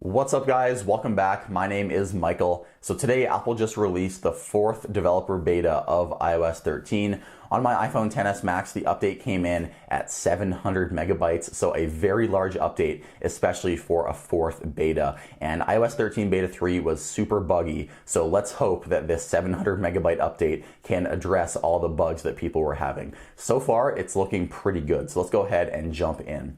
What's up guys, welcome back. My name is Michael. So today Apple just released the 4th developer beta of iOS 13. On my iPhone XS Max, the update came in at 700 megabytes, so a very large update, especially for a 4th beta. And iOS 13 beta 3 was super buggy, so let's hope that this 700 megabyte update can address all the bugs that people were having. So far, it's looking pretty good, so let's go ahead and jump in.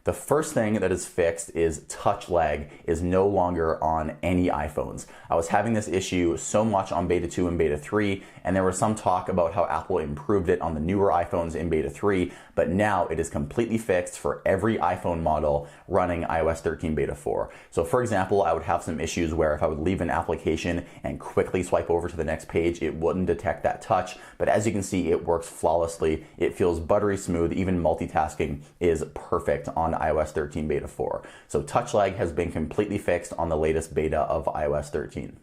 The first thing that is fixed is touch lag is no longer on any iPhones. I was having this issue so much on beta 2 and beta 3, and there was some talk about how Apple improved it on the newer iPhones in beta 3, but now it is completely fixed for every iPhone model running iOS 13 beta 4. So for example, I would have some issues where if I would leave an application and quickly swipe over to the next page, it wouldn't detect that touch, but as you can see, it works flawlessly. It feels buttery smooth. Even multitasking is perfect on iOS 13 beta 4. So touch lag has been completely fixed on the latest beta of iOS 13.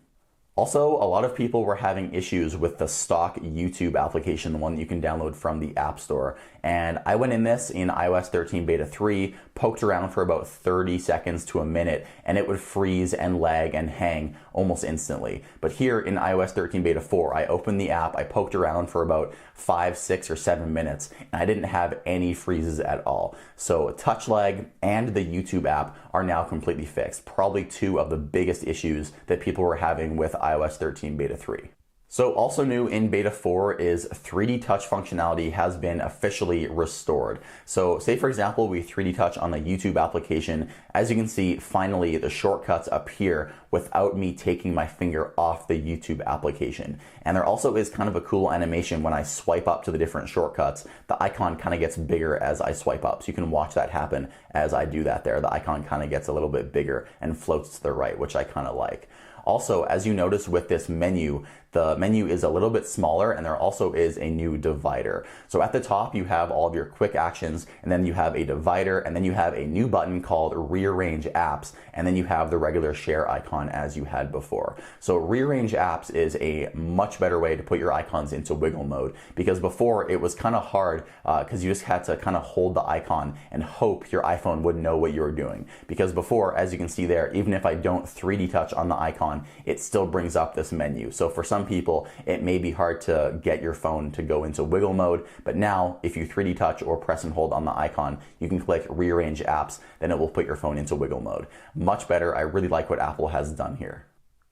Also, a lot of people were having issues with the stock YouTube application, the one that you can download from the App Store. And I went in this in iOS 13 beta 3, poked around for about 30 seconds to a minute, and it would freeze and lag and hang almost instantly. But here in iOS 13 beta 4, I opened the app, I poked around for about 5, 6, or 7 minutes, and I didn't have any freezes at all. So touch lag and the YouTube app are now completely fixed. Probably two of the biggest issues that people were having with iOS 13 beta 3. So also new in beta 4 is 3D touch functionality has been officially restored. So say for example, we 3D touch on the YouTube application. As you can see, finally the shortcuts appear without me taking my finger off the YouTube application. And there also is kind of a cool animation when I swipe up to the different shortcuts. The icon kind of gets bigger as I swipe up. So you can watch that happen as I do that there. The icon kind of gets a little bit bigger and floats to the right, which I kind of like. Also, as you notice with this menu, the menu is a little bit smaller and there also is a new divider. So at the top you have all of your quick actions, and then you have a divider, and then you have a new button called rearrange apps, and then you have the regular share icon as you had before. So rearrange apps is a much better way to put your icons into wiggle mode, because before it was kind of hard because you just had to kind of hold the icon and hope your iPhone would know what you were doing. Because before, as you can see there, even if I don't 3D touch on the icon, it still brings up this menu. So for some people, it may be hard to get your phone to go into wiggle mode, but now if you 3D touch or press and hold on the icon, you can click rearrange apps, then it will put your phone into wiggle mode. Much better. I really like what Apple has done here.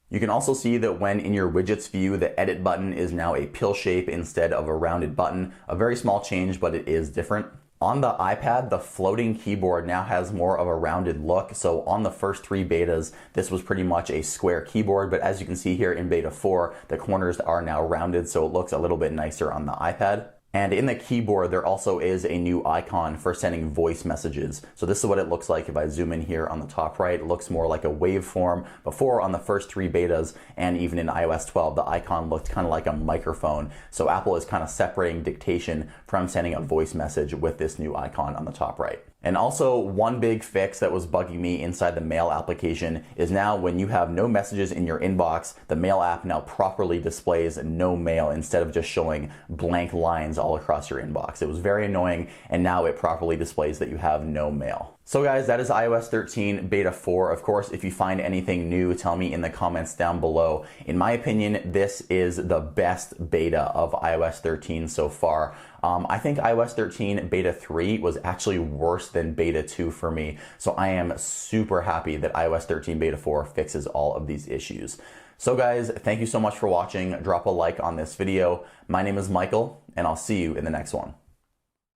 You can also see that when in your widgets view, the edit button is now a pill shape instead of a rounded button. A very small change, but it is different. On the iPad, the floating keyboard now has more of a rounded look. So on the first 3 betas, this was pretty much a square keyboard, but as you can see here in beta 4, the corners are now rounded, so it looks a little bit nicer on the iPad. And in the keyboard, there also is a new icon for sending voice messages. So this is what it looks like if I zoom in here on the top right. It looks more like a waveform. Before, on the first 3 betas, and even in iOS 12, the icon looked kind of like a microphone. So Apple is kind of separating dictation from sending a voice message with this new icon on the top right. And also, one big fix that was bugging me inside the Mail application is now when you have no messages in your inbox, the Mail app now properly displays no mail instead of just showing blank lines all across your inbox. It was very annoying, and now it properly displays that you have no mail. So guys, that is iOS 13 beta 4. Of course, if you find anything new, tell me in the comments down below. In my opinion, this is the best beta of iOS 13 so far. I think iOS 13 beta 3 was actually worse than beta 2 for me. So I am super happy that iOS 13 beta 4 fixes all of these issues. So guys, thank you so much for watching. Drop a like on this video. My name is Michael, and I'll see you in the next one.